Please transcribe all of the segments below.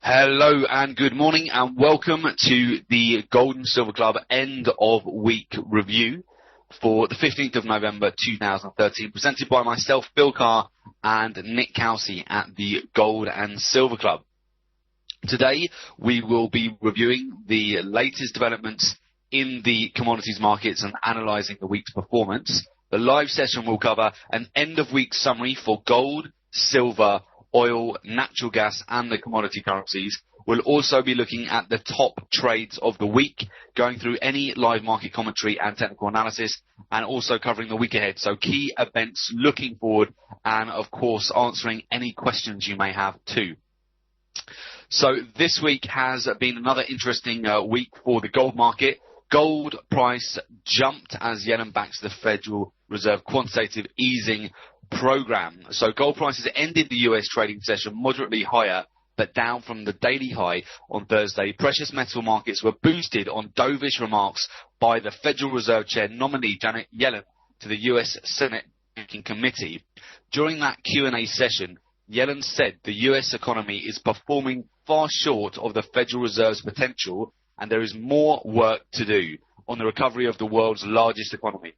Hello and good morning and welcome to the Gold and Silver Club end of week review for the 15th of November 2013, presented by myself, Bill Carr, and Nick Kalsi at the Gold and Silver Club. Today we will be reviewing the latest developments in the commodities markets and analysing the week's performance. The live session will cover an end of week summary for gold, silver, oil, natural gas and the commodity currencies. We'll also be looking at the top trades of the week, going through any live market commentary and technical analysis, and also covering the week ahead. So key events looking forward, and of course answering any questions you may have too. So this week has been another interesting week for the gold market. Gold price jumped as Yellen backs the Federal Reserve quantitative easing program. So gold prices ended the US trading session moderately higher, but down from the daily high on Thursday. Precious metal markets were boosted on dovish remarks by the Federal Reserve Chair nominee Janet Yellen to the US Senate Banking Committee. During that Q&A session, Yellen said the US economy is performing far short of the Federal Reserve's potential and there is more work to do on the recovery of the world's largest economy.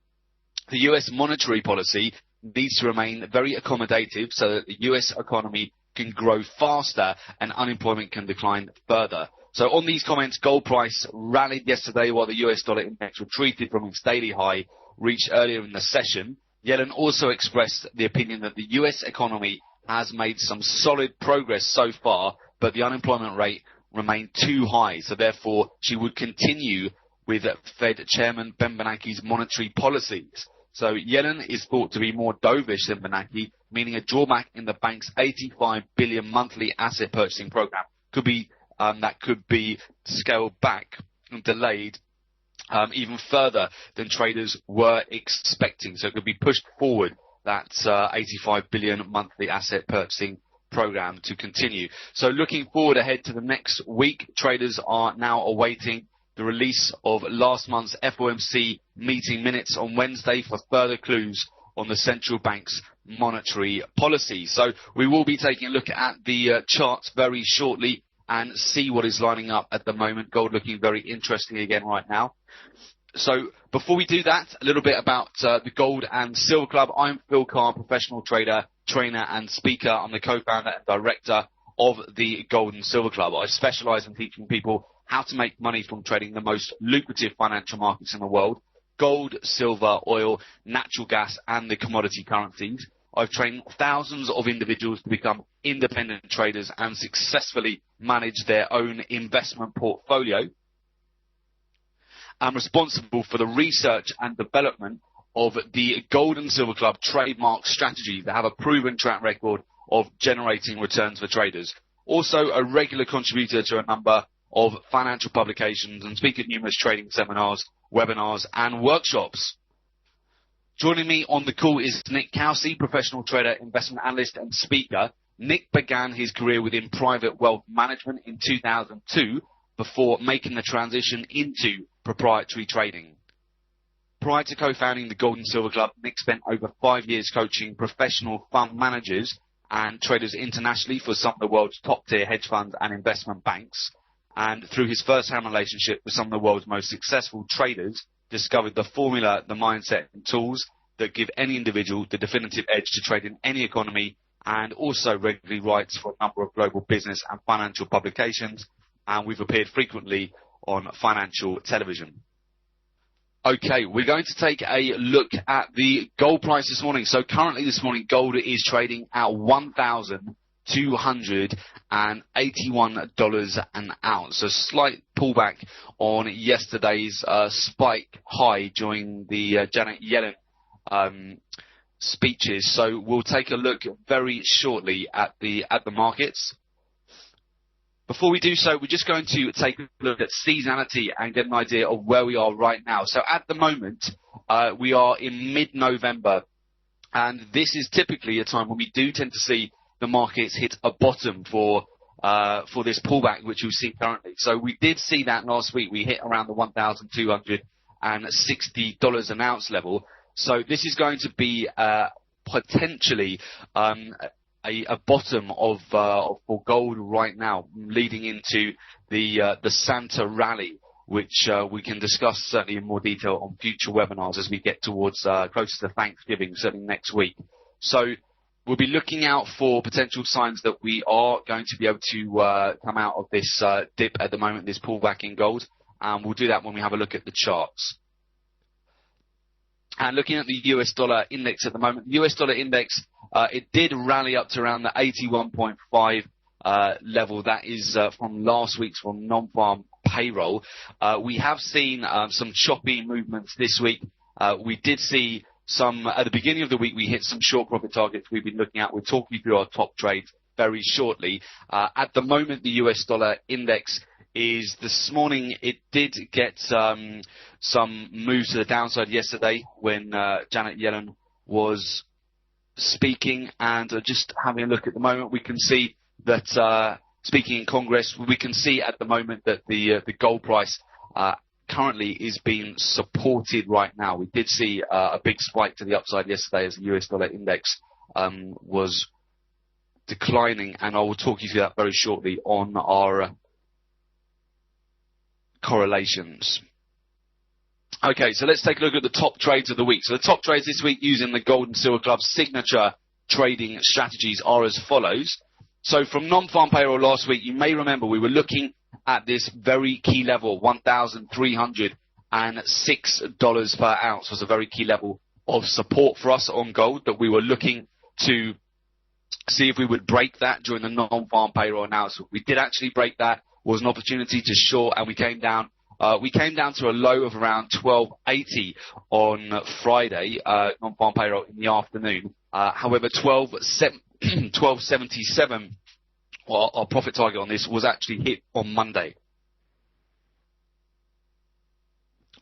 The US monetary policy needs to remain very accommodative so that the US economy can grow faster and unemployment can decline further. So on these comments, gold price rallied yesterday while the US dollar index retreated from its daily high reached earlier in the session. Yellen also expressed the opinion that the US economy has made some solid progress so far, but the unemployment rate remained too high. So therefore, she would continue with Fed Chairman Ben Bernanke's monetary policies. So Yellen is thought to be more dovish than Bernanke, meaning a drawback in the bank's $85 billion monthly asset purchasing program could be scaled back and delayed even further than traders were expecting. So it could be pushed forward, that $85 billion monthly asset purchasing program to continue. So looking forward ahead to the next week, traders are now awaiting the release of last month's FOMC meeting minutes on Wednesday for further clues on the central bank's monetary policy. So we will be taking a look at the charts very shortly and see what is lining up at the moment. Gold looking very interesting again right now. So before we do that, a little bit about the Gold and Silver Club. I'm Phil Carr, professional trader, trainer and speaker. I'm the co-founder and director of the Gold and Silver Club. I specialize in teaching people how to make money from trading the most lucrative financial markets in the world: gold, silver, oil, natural gas and the commodity currencies. I've trained thousands of individuals to become independent traders and successfully manage their own investment portfolio. I'm responsible for the research and development of the Gold and Silver Club trademark strategies that have a proven track record of generating returns for traders. Also a regular contributor to a number of financial publications and speak at numerous trading seminars, webinars and workshops. Joining me on the call is Nick Kalsi, professional trader, investment analyst and speaker. Nick began his career within private wealth management in 2002 before making the transition into proprietary trading. Prior to co-founding the Gold and Silver Club, Nick spent over 5 years coaching professional fund managers and traders internationally for some of the world's top-tier hedge funds and investment banks. And through his first-hand relationship with some of the world's most successful traders, discovered the formula, the mindset and tools that give any individual the definitive edge to trade in any economy, and also regularly writes for a number of global business and financial publications. And we've appeared frequently on financial television. Okay, we're going to take a look at the gold price this morning. So currently this morning, gold is trading at $1,281 an ounce. A slight pullback on yesterday's spike high during the Janet Yellen speeches. So we'll take a look very shortly at the markets. Before we do so, we're just going to take a look at seasonality and get an idea of where we are right now. So at the moment, we are in mid-November, and this is typically a time when we do tend to see the markets hit a bottom for this pullback, which we've seen currently. So we did see that last week. We hit around the $1,260 an ounce level. So this is going to be potentially a bottom of for gold right now, leading into the Santa rally, which we can discuss certainly in more detail on future webinars as we get towards closer to Thanksgiving, certainly next week. So we'll be looking out for potential signs that we are going to be able to come out of this dip at the moment, this pullback in gold, and we'll do that when we have a look at the charts. And looking at the US dollar index at the moment, the US dollar index, it did rally up to around the 81.5 level. That is from last week's from non-farm payroll. We have seen some choppy movements this week. We did see some, at the beginning of the week, we hit some short profit targets we've been looking at. We'll talk you through our top trades very shortly. At the moment, the US dollar index is this morning, it did get some moves to the downside yesterday when Janet Yellen was speaking, and just having a look at the moment, we can see that speaking in Congress, we can see at the moment that the gold price currently is being supported right now. We did see a big spike to the upside yesterday as the US dollar index was declining, and I will talk you through that very shortly on our correlations. Okay, so let's take a look at the top trades of the week. So the top trades this week using the Gold and Silver Club signature trading strategies are as follows. So from non-farm payroll last week, you may remember we were looking at this very key level, $1,306 per ounce was a very key level of support for us on gold that we were looking to see if we would break that during the non-farm payroll announcement. We did actually break that. Was an opportunity to short, and we came down to a low of around 1280 on Friday, non-farm payroll in the afternoon. However, 1277, our profit target on this was actually hit on Monday.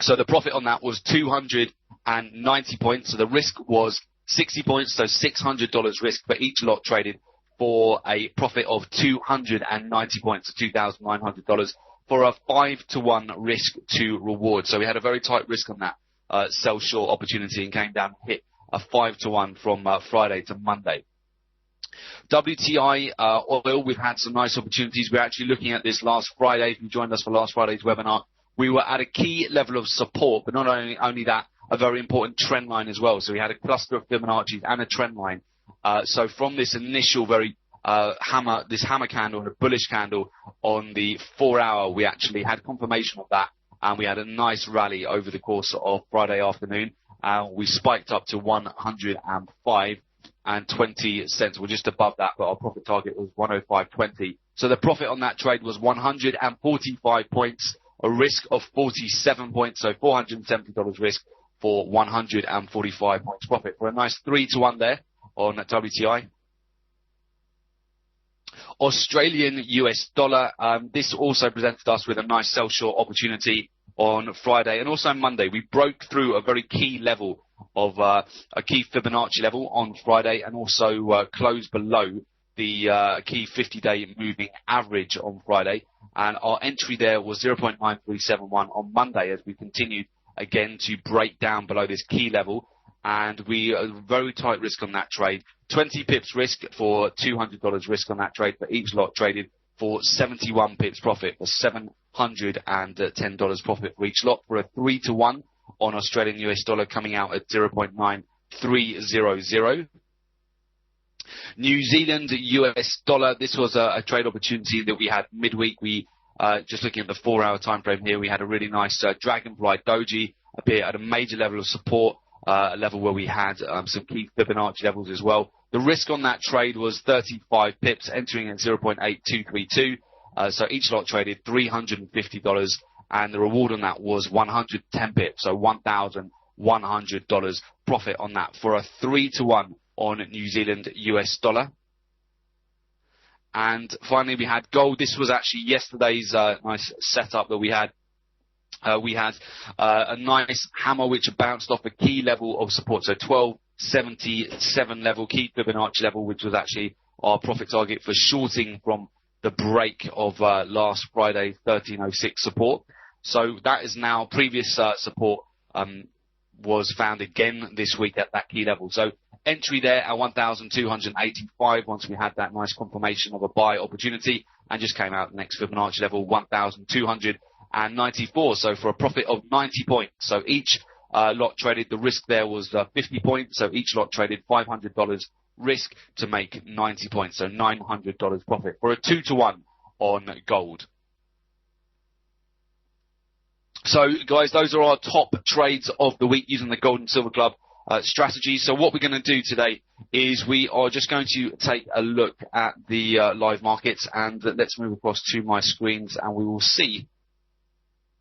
So the profit on that was 290 points. So the risk was 60 points, so $600 risk for each lot traded, for a profit of 290 points, $2,900, for a 5-to-1 risk to reward. So we had a very tight risk on that sell short opportunity and came down and hit a 5-to-1 from Friday to Monday. WTI oil, we've had some nice opportunities. We're actually looking at this last Friday. If you joined us for last Friday's webinar, we were at a key level of support, but not only that, a very important trend line as well. So we had a cluster of Fibonacci's and a trend line. So from this initial very hammer candle and a bullish candle on the 4-hour, we actually had confirmation of that, and we had a nice rally over the course of Friday afternoon. We spiked up to 105.20 cents. We're just above that, but our profit target was 105.20. So the profit on that trade was 145 points, a risk of 47 points, so $470 risk for 145 points profit, for a nice 3-to-1 there on WTI. Australian US dollar, this also presented us with a nice sell short opportunity on Friday and also Monday. We broke through a very key level of a key Fibonacci level on Friday, and also closed below the key 50-day moving average on Friday, and our entry there was 0.9371 on Monday as we continued again to break down below this key level. And we are very tight risk on that trade. 20 pips risk for $200 risk on that trade for each lot traded, for 71 pips profit for $710 profit for each lot, for a 3-to-1 on Australian US dollar, coming out at 0.9300. New Zealand US dollar, this was a trade opportunity that we had midweek. We just looking at the 4-hour time frame here, we had a really nice dragonfly doji appear at a major level of support. A level where we had some key Fibonacci levels as well. The risk on that trade was 35 pips, entering at 0.8232. So each lot traded $350, and the reward on that was 110 pips, so $1,100 profit on that, for a 3-to-1 on New Zealand US dollar. And finally, we had gold. This was actually yesterday's nice setup that we had. We had a nice hammer which bounced off a key level of support, so 1277 level, key Fibonacci level, which was actually our profit target for shorting from the break of last Friday, 1306 support. So that is now previous support was found again this week at that key level. So entry there at 1,285 once we had that nice confirmation of a buy opportunity, and just came out the next Fibonacci level, 1,294. So for a profit of 90 points. So each lot traded, the risk there was 50 points. So each lot traded $500 risk to make 90 points. So $900 profit for a 2-to-1 on gold. So, guys, those are our top trades of the week using the Gold and Silver Club strategy. So what we're going to do today is we are just going to take a look at the live markets, and let's move across to my screens, and we will see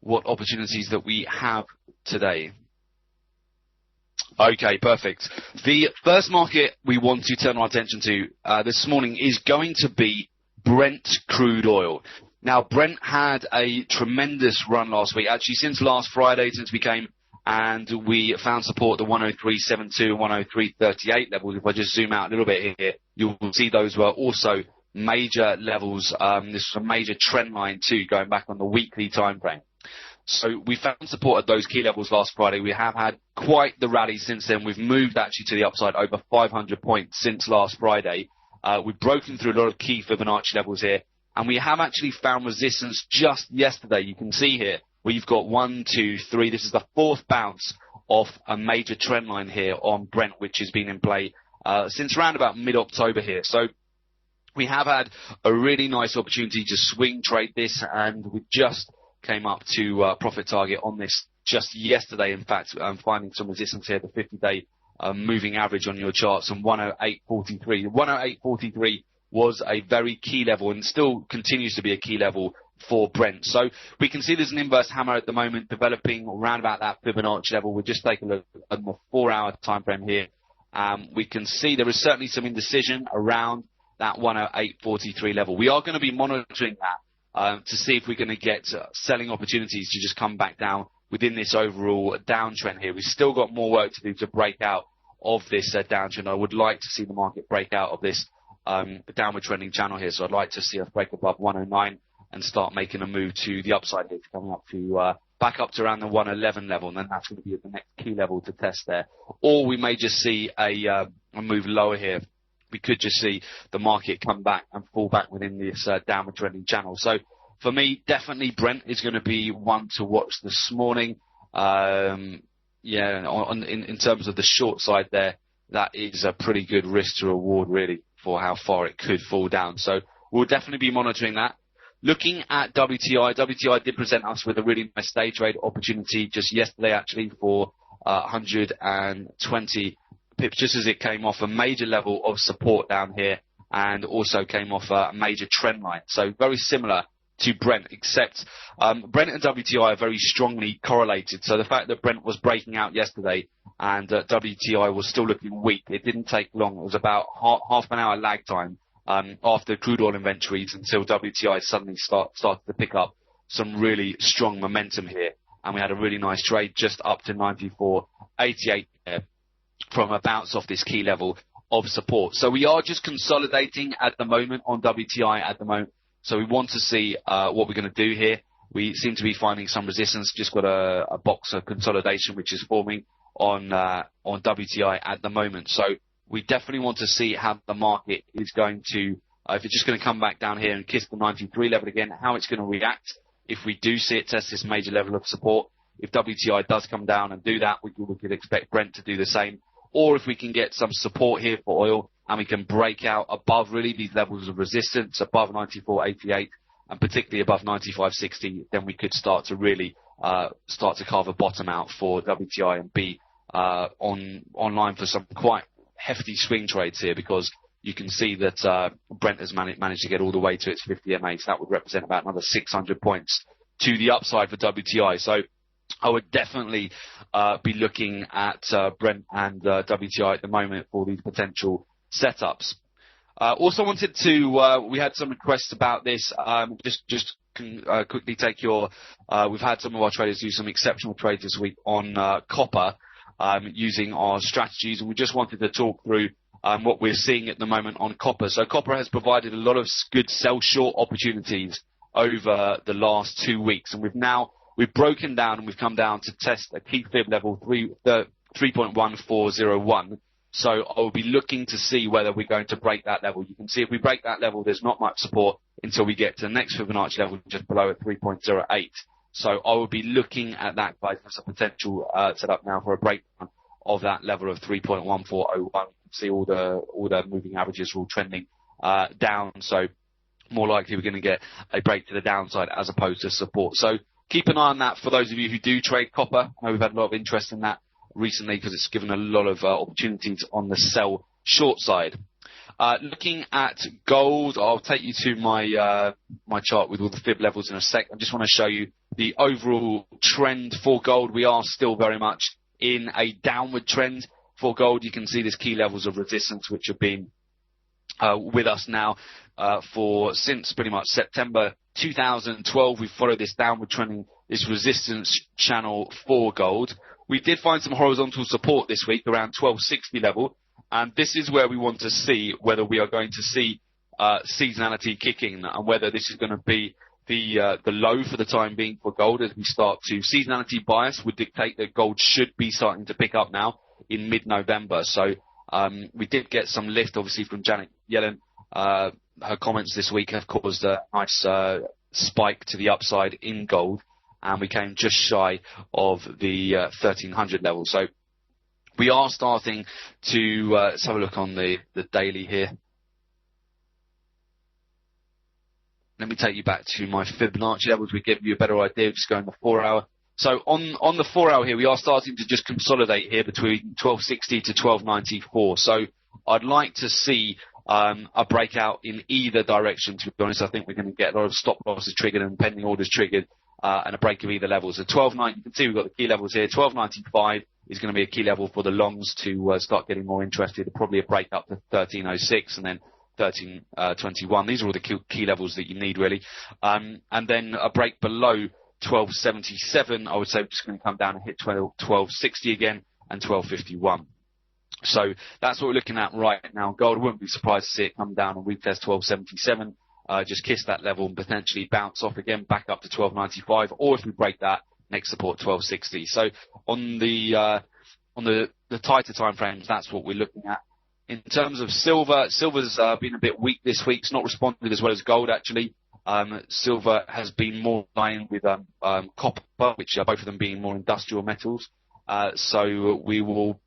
what opportunities that we have today. Okay, perfect. The first market we want to turn our attention to this morning is going to be Brent crude oil. Now, Brent had a tremendous run last week. Actually, since last Friday, since we came and we found support at the 103.72 and 103.38 levels. If I just zoom out a little bit here, you'll see those were also major levels. This was a major trend line too, going back on the weekly time frame. So we found support at those key levels last Friday. We have had quite the rally since then. We've moved actually to the upside over 500 points since last Friday. We've broken through a lot of key Fibonacci levels here. And we have actually found resistance just yesterday. You can see here we've got 1, 2, 3. This is the fourth bounce off a major trend line here on Brent, which has been in play since around about mid-October here. So we have had a really nice opportunity to swing trade this, and we just came up to profit target on this just yesterday. In fact, I'm finding some resistance here, the 50-day moving average on your charts on 108.43. 108.43 was a very key level and still continues to be a key level for Brent. So we can see there's an inverse hammer at the moment developing around about that Fibonacci level. We'll just take a look at the 4-hour time frame here. We can see there is certainly some indecision around that 108.43 level. We are going to be monitoring that to see if we're going to get selling opportunities to just come back down within this overall downtrend here. We've still got more work to do to break out of this downtrend. I would like to see the market break out of this downward trending channel here. So I'd like to see us break above 109 and start making a move to the upside here, coming up to back up to around the 111 level, and then that's going to be the next key level to test there. Or we may just see a move lower here. We could just see the market come back and fall back within this downward trending channel. So for me, definitely Brent is going to be one to watch this morning. In terms of the short side there, that is a pretty good risk to reward really for how far it could fall down. So we'll definitely be monitoring that. Looking at WTI, WTI did present us with a really nice day trade opportunity just yesterday actually for 120 pips, just as it came off a major level of support down here and also came off a major trend line. So very similar to Brent, except Brent and WTI are very strongly correlated. So the fact that Brent was breaking out yesterday and WTI was still looking weak, it didn't take long. It was about half an hour lag time after crude oil inventories until WTI suddenly started to pick up some really strong momentum here. And we had a really nice trade just up to 94.88 from a bounce off this key level of support. So we are just consolidating at the moment on WTI at the moment. So we want to see what we're going to do here. We seem to be finding some resistance. Just got a box of consolidation which is forming on WTI at the moment. So we definitely want to see how the market is going to, if it's just going to come back down here and kiss the 93 level again, how it's going to react if we do see it test this major level of support. If WTI does come down and do that, we could expect Brent to do the same. Or if we can get some support here for oil and we can break out above really these levels of resistance, above 94.88 and particularly above 95.60, then we could start to really start to carve a bottom out for WTI and be online for some quite hefty swing trades here, because you can see that Brent has managed to get all the way to its 50 MA. So that would represent about another 600 points to the upside for WTI. So I would definitely be looking at Brent and WTI at the moment for these potential setups. Also wanted to, we had some requests about this. Just quickly take your, we've had some of our traders do some exceptional trades this week on copper using our strategies, and we just wanted to talk through what we're seeing at the moment on copper. So copper has provided a lot of good sell short opportunities over the last 2 weeks, and we've now we've broken down and we've come down to test a key fib level 3.1401. So I'll be looking to see whether we're going to break that level. You can see if we break that level, there's not much support until we get to the next Fibonacci level just below at 3.08. So I will be looking at that, guys, as a potential setup now for a breakdown of that level of 3.1401. You can see all the moving averages are all trending down. So more likely we're going to get a break to the downside as opposed to support. So keep an eye on that for those of you who do trade copper. I know we've had a lot of interest in that recently because it's given a lot of opportunities on the sell short side. Looking at gold, I'll take you to my my chart with all the fib levels in a sec. I just want to show you the overall trend for gold. We are still very much in a downward trend for gold. You can see there's key levels of resistance which have been with us now for since pretty much September 2012. We've followed this downward trending, this resistance channel for gold. We did find some horizontal support this week around 1260 level, and this is where we want to see whether we are going to see seasonality kicking and whether this is going to be the low for the time being for gold as we start to. Seasonality bias would dictate that gold should be starting to pick up now in mid-November. So we did get some lift, obviously, from Janet Yellen. Her comments this week have caused a nice spike to the upside in gold, and we came just shy of the 1300 level. So we are starting to let's have a look on the daily here. Let me take you back to my Fibonacci levels. We give you a better idea. Just going the 4 hour. So on the 4 hour here, we are starting to just consolidate here between 1260 to 1294. So I'd like to see a breakout in either direction. To be honest, I think we're going to get a lot of stop losses triggered and pending orders triggered, and a break of either levels. So 1290, you can see we've got the key levels here. 1295 is going to be a key level for the longs to start getting more interested. Probably a break up to 1306 and then 1321. These are all the key levels that you need, really. And then a break below 1277, I would say, just going to come down and hit 1260 again and 1251. So that's what we're looking at right now. Gold, I wouldn't be surprised to see it come down and retest 1277, just kiss that level and potentially bounce off again back up to 1295, or if we break that, next support 1260. So on the tighter time frames, that's what we're looking at. In terms of silver, silver's been a bit weak this week. It's not responded as well as gold, actually. Silver has been more in line with copper, which are both of them being more industrial metals. So we will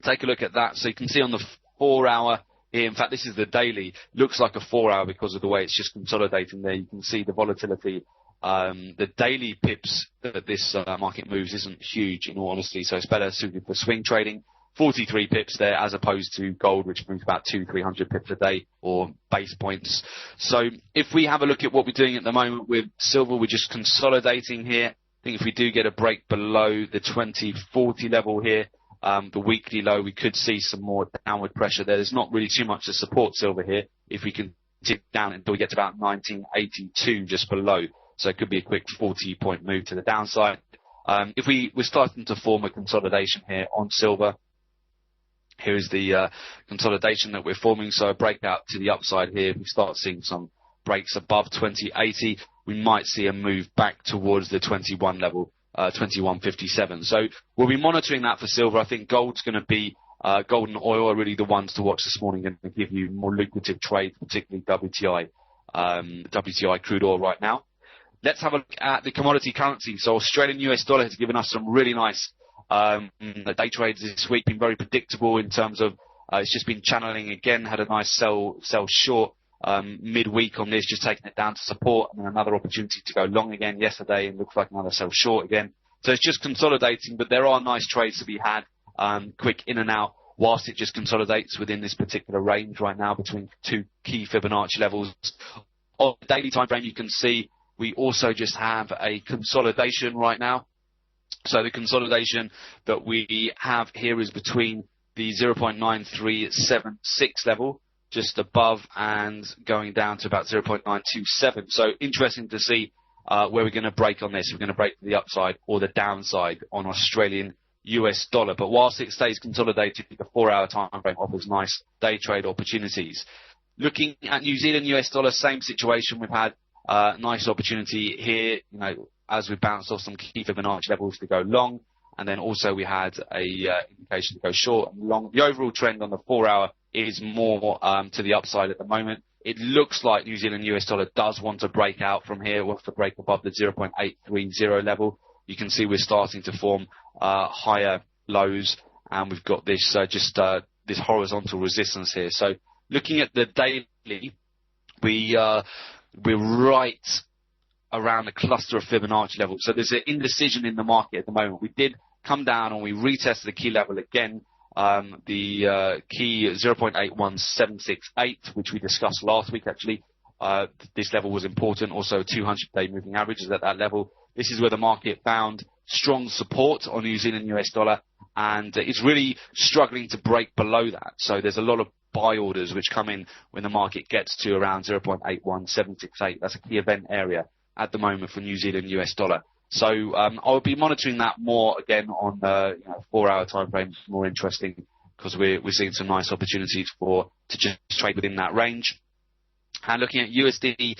take a look at that. So you can see on the 4 hour here, in fact, this is the daily, looks like a 4 hour because of the way it's just consolidating there. You can see the volatility. The daily pips that this market moves isn't huge, in all honesty, so it's better suited for swing trading. 43 pips there as opposed to gold, which moves about 200-300 pips a day, or base points. So if we have a look at what we're doing at the moment with silver, we're just consolidating here. I think if we do get a break below the 2040 level here, the weekly low, we could see some more downward pressure there. There's not really too much to support silver here. If we can tick down until we get to about 1982 just below. So it could be a quick 40-point move to the downside. If we're starting to form a consolidation here on silver, here is the consolidation that we're forming. So a breakout to the upside here. If we start seeing some breaks above 2080, we might see a move back towards the 21 level, 2157. So we'll be monitoring that for silver. I think gold's going to be, gold and oil are really the ones to watch this morning and give you more lucrative trades, particularly WTI crude oil right now. Let's have a look at the commodity currency. So Australian US dollar has given us some really nice day trades this week, been very predictable in terms of it's just been channeling again, had a nice sell short midweek on this, just taking it down to support, and then another opportunity to go long again yesterday, and looks like another sell short again. So it's just consolidating, but there are nice trades to be had, quick in and out whilst it just consolidates within this particular range right now between two key Fibonacci levels. On the daily time frame, you can see we also just have a consolidation right now. So the consolidation that we have here is between the 0.9376 level, just above, and going down to about 0.927. So interesting to see where we're going to break on this. We're going to break to the upside or the downside on Australian US dollar. But whilst it stays consolidated, the 4 hour time frame offers nice day trade opportunities. Looking at New Zealand US dollar, same situation. We've had nice opportunity here. You know, as we bounced off some key Fibonacci levels to go long, and then also we had a indication to go short and long. The overall trend on the 4-hour is more to the upside at the moment. It looks like New Zealand US dollar does want to break out from here, wants to break above the 0.830 level. You can see we're starting to form higher lows, and we've got this this horizontal resistance here. So looking at the daily, we're right around the cluster of Fibonacci levels. So there's an indecision in the market at the moment. We did come down and we retested the key level again. The key 0.81768, which we discussed last week actually. This level was important. Also 200-day moving average is at that level. This is where the market found strong support on New Zealand US dollar, and it's really struggling to break below that. So there's a lot of buy orders which come in when the market gets to around 0.81768. That's a key event area at the moment for New Zealand US dollar. So I'll be monitoring that more again on the 4-hour time frame. More interesting because we're seeing some nice opportunities to just trade within that range. And looking at USD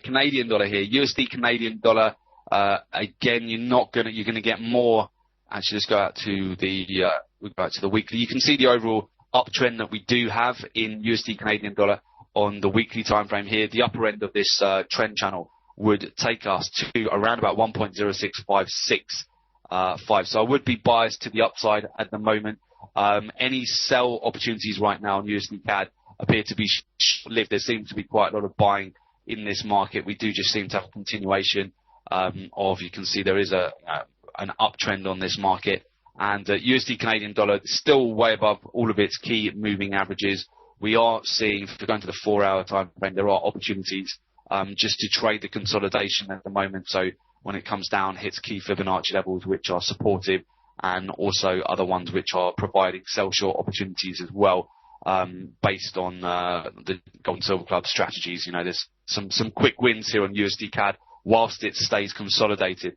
Canadian dollar here, USD Canadian dollar again, you're gonna get more. Actually, let's go out to the weekly. You can see the overall uptrend that we do have in USD Canadian dollar on the weekly time frame here. The upper end of this trend channel would take us to around about 1.0656. So I would be biased to the upside at the moment. Any sell opportunities right now on USD CAD appear to be short-lived. There seems to be quite a lot of buying in this market. We do just seem to have a continuation you can see there is an uptrend on this market. And USD Canadian dollar still way above all of its key moving averages. We are seeing, if we're going to the 4-hour time frame, there are opportunities just to trade the consolidation at the moment. So when it comes down, hits key Fibonacci levels, which are supportive, and also other ones which are providing sell short opportunities as well, based on the Gold and Silver Club strategies. There's some quick wins here on USD CAD whilst it stays consolidated.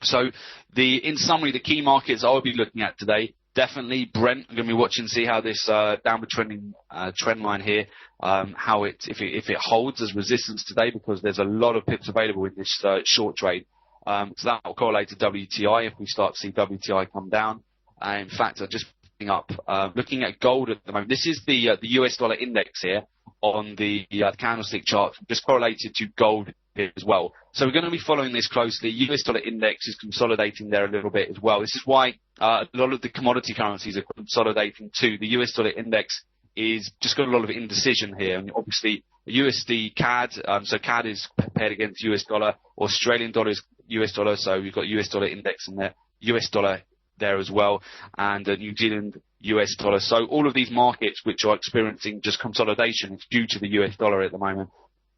So in summary, the key markets I'll be looking at today, definitely Brent. I'm going to be watching, see how this downward trending trend line here, if it holds as resistance today, because there's a lot of pips available in this short trade. So that will correlate to WTI if we start to see WTI come down. In fact, I'm just picking up, looking at gold at the moment. This is the US dollar index here on the candlestick chart, just correlated to gold here as well. So we're going to be following this closely. US dollar index is consolidating there a little bit as well. This is why a lot of the commodity currencies are consolidating too. The US dollar index is just got a lot of indecision here, and obviously USD CAD, so CAD is paired against US dollar, Australian dollar is US dollar, so we've got US dollar index in there, US dollar there as well, and New Zealand US dollar. So all of these markets which are experiencing just consolidation, it's due to the US dollar at the moment,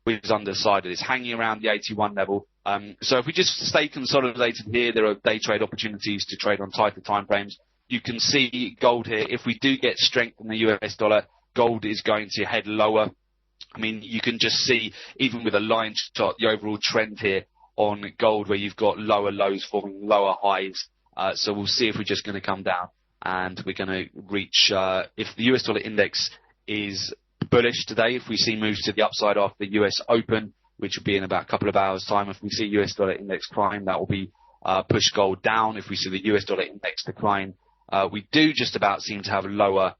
which is undecided. It's hanging around the 81 level. So if we just stay consolidated here, there are day trade opportunities to trade on tighter time frames. You can see gold here. If we do get strength in the US dollar, gold is going to head lower. I mean, you can just see, even with a line chart, the overall trend here on gold, where you've got lower lows forming lower highs. So we'll see if we're just going to come down, and we're going to reach, if the US dollar index is bullish today, if we see moves to the upside after the US Open, which will be in about a couple of hours time. If we see US dollar index climb, that will be push gold down. If we see the US dollar index decline, we do just about seem to have lower.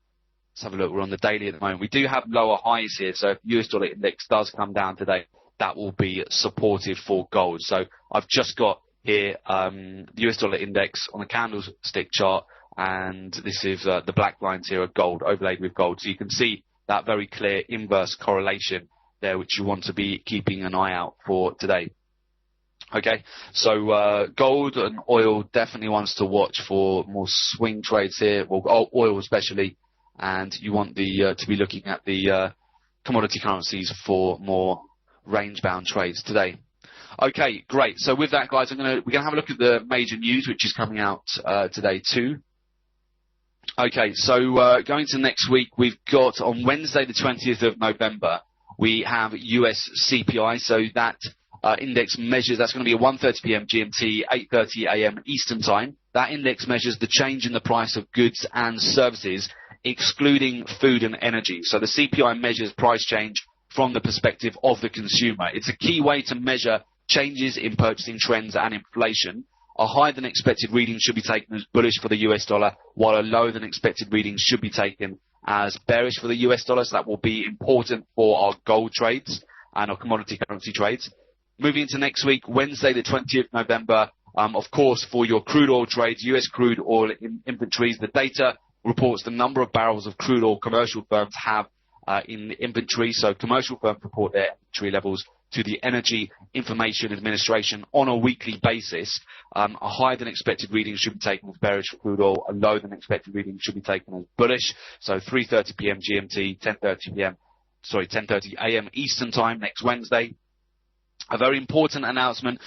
Let's have a look. We're on the daily at the moment. We do have lower highs here. So if US dollar index does come down today, that will be supportive for gold. So I've just got here the US dollar index on a candlestick chart, and this is the black lines here are gold overlaid with gold. So you can see that very clear inverse correlation there, which you want to be keeping an eye out for today. Okay, so gold and oil definitely wants to watch for more swing trades here, well, oil especially, and you want to be looking at the commodity currencies for more range-bound trades today. Okay, great. So with that, guys, we're gonna have a look at the major news which is coming out today too. Okay, so going to next week, we've got on Wednesday the 20th of November, we have US CPI. So that index measures, that's going to be at 1:30 p.m. GMT, 8:30 a.m. Eastern Time. That index measures the change in the price of goods and services, excluding food and energy. So the CPI measures price change from the perspective of the consumer. It's a key way to measure changes in purchasing trends and inflation. A higher than expected reading should be taken as bullish for the US dollar, while a lower than expected reading should be taken as bearish for the US dollar. So that will be important for our gold trades and our commodity currency trades. Moving into next week, Wednesday, the 20th November, of course, for your crude oil trades, US crude oil inventories, the data reports the number of barrels of crude oil commercial firms have in inventory. So commercial firms report their inventory levels to the Energy Information Administration on a weekly basis. A higher than expected reading should be taken as bearish for crude oil. A lower than expected reading should be taken as bullish. So 3:30 p.m. GMT, 10:30 a.m. Eastern Time next Wednesday. A very important announcement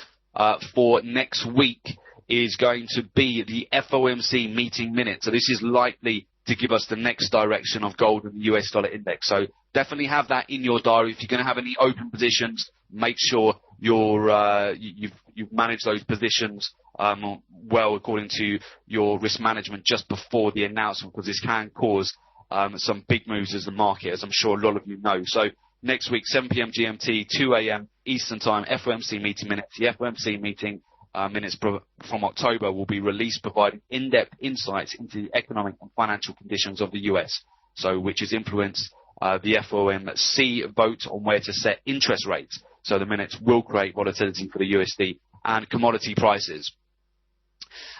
for next week is going to be the FOMC meeting minutes. So this is likely to give us the next direction of gold and the US dollar index. So definitely have that in your diary. If you're going to have any open positions, make sure you've managed those positions well according to your risk management just before the announcement, because this can cause some big moves as the market, as I'm sure a lot of you know. So next week, 7 p.m. GMT, 2 a.m. Eastern Time, FOMC meeting minutes. The FOMC meeting minutes from October will be released, providing in-depth insights into the economic and financial conditions of the US, so which has influenced the FOMC vote on where to set interest rates. So the minutes will create volatility for the USD and commodity prices.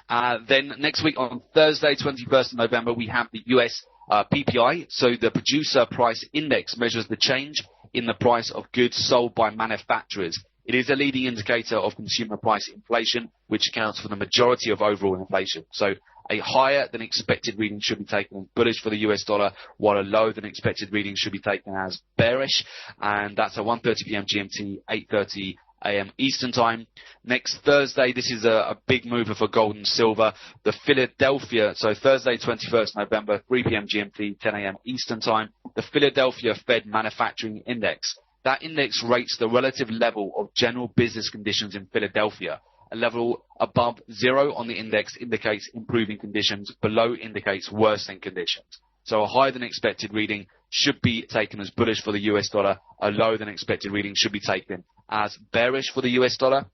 Then next week on Thursday, 21st of November, we have the US PPI. So the Producer Price Index measures the change in the price of goods sold by manufacturers. It is a leading indicator of consumer price inflation, which accounts for the majority of overall inflation. So a higher than expected reading should be taken as bullish for the US dollar, while a lower than expected reading should be taken as bearish. And that's at 1:30 p.m. GMT, 8:30 a.m. Eastern Time. Next Thursday, this is a big mover for gold and silver. The Philadelphia, so Thursday, 21st November, 3 p.m. GMT, 10 a.m. Eastern Time. The Philadelphia Fed Manufacturing Index. That index rates the relative level of general business conditions in Philadelphia. A level above 0 on the index indicates improving conditions. Below indicates worsening conditions. So a higher than expected reading should be taken as bullish for the US dollar. A lower than expected reading should be taken as bearish for the US dollar.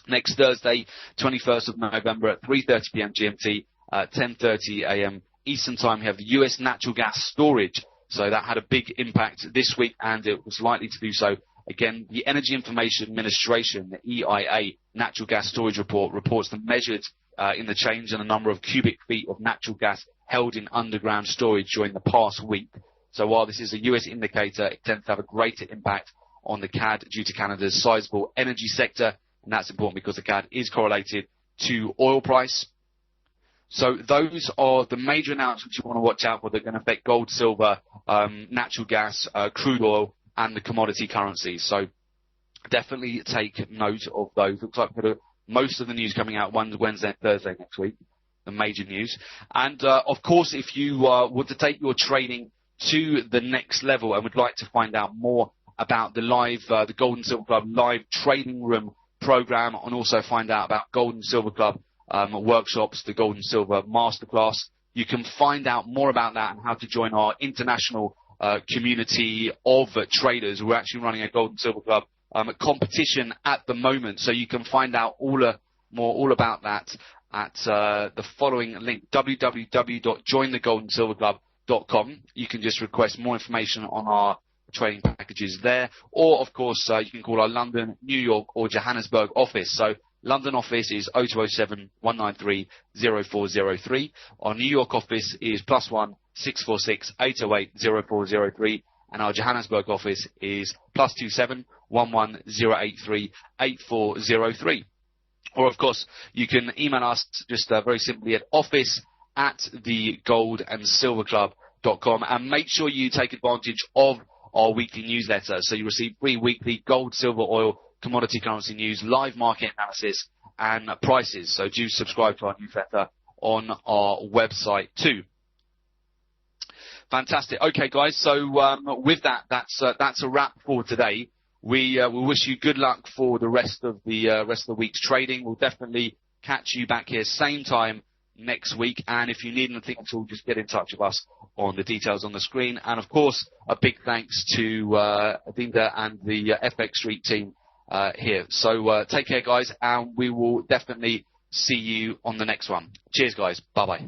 Next Thursday, 21st of November at 3:30 p.m. GMT, 10:30 a.m. Eastern Time, we have the US natural gas storage. So that had a big impact this week, and it was likely to do so again. The Energy Information Administration, the EIA, natural gas storage report reports the measured in the change in the number of cubic feet of natural gas held in underground storage during the past week. So while this is a US indicator, it tends to have a greater impact on the CAD due to Canada's sizable energy sector, and that's important because the CAD is correlated to oil price. So those are the major announcements you want to watch out for that are going to affect gold, silver, natural gas, crude oil, and the commodity currencies. So definitely take note of those. Looks like most of the news coming out Wednesday and Thursday next week, the major news. And of course, if you want to take your trading to the next level and would like to find out more about the Gold and Silver Club live trading room program, and also find out about Gold and Silver Club workshops, the Gold and Silver Masterclass, you can find out more about that and how to join our international community of traders. We're actually running a Gold and Silver Club competition at the moment, so you can find out all about that at the following link: www.jointhegoldensilverclub.com. You can just request more information on our trading packages there, or of course you can call our London, New York, or Johannesburg office. So London office is 0207 193 0403. Our New York office is +1 646 808 0403. And our Johannesburg office is +27 11083 8403. Or of course, you can email us just very simply at office@thegoldandsilverclub.com, and make sure you take advantage of our weekly newsletter. So you receive free weekly gold, silver, oil, commodity currency news, live market analysis, and prices. So do subscribe to our newsletter on our website too. Fantastic. Okay, guys. So with that, that's a wrap for today. We wish you good luck for the rest of the week's trading. We'll definitely catch you back here same time next week. And if you need anything at all, just get in touch with us on the details on the screen. And of course, a big thanks to Adinda and the FX Street team here. So take care, guys, and we will definitely see you on the next one. Cheers, guys. Bye-bye.